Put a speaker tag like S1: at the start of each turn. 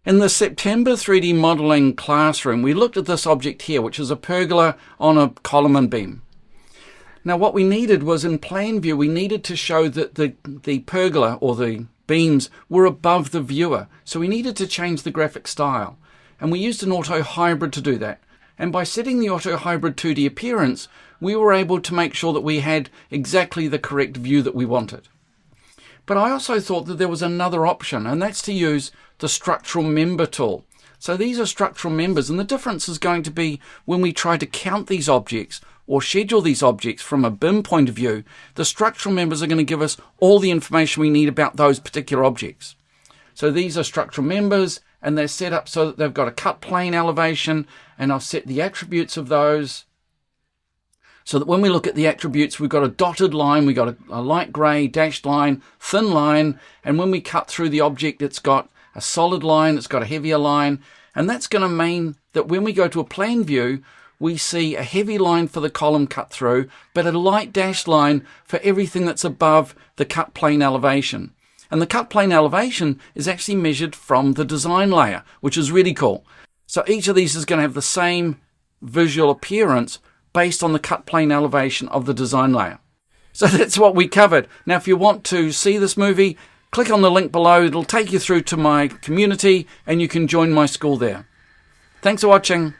S1: In the September 3D modelling classroom, we looked at this object here, which is a pergola on a column and beam. Now what we needed was, in plan view, we needed to show that the pergola or the beams were above the viewer. So we needed to change the graphic style. And we used an auto hybrid to do that. And by setting the auto hybrid 2D appearance, we were able to make sure that we had exactly the correct view that we wanted. But I also thought that there was another option, and that's to use the structural member tool. So these are structural members, and the difference is going to be when we try to count these objects or schedule these objects from a BIM point of view, the structural members are going to give us all the information we need about those particular objects. So these are structural members, and they're set up so that they've got a cut plane elevation, and I've set the attributes of those so that when we look at the attributes, we've got a dotted line, we've got a light grey dashed line, thin line, and when we cut through the object, it's got a solid line, it's got a heavier line, and that's going to mean that when we go to a plan view, we see a heavy line for the column cut through, but a light dashed line for everything that's above the cut plane elevation. And the cut plane elevation is actually measured from the design layer, which is really cool. So each of these is going to have the same visual appearance based on the cut plane elevation of the design layer. So that's what we covered. Now, if you want to see this movie, click on the link below. It'll take you through to my community, and you can join my school there. Thanks for watching.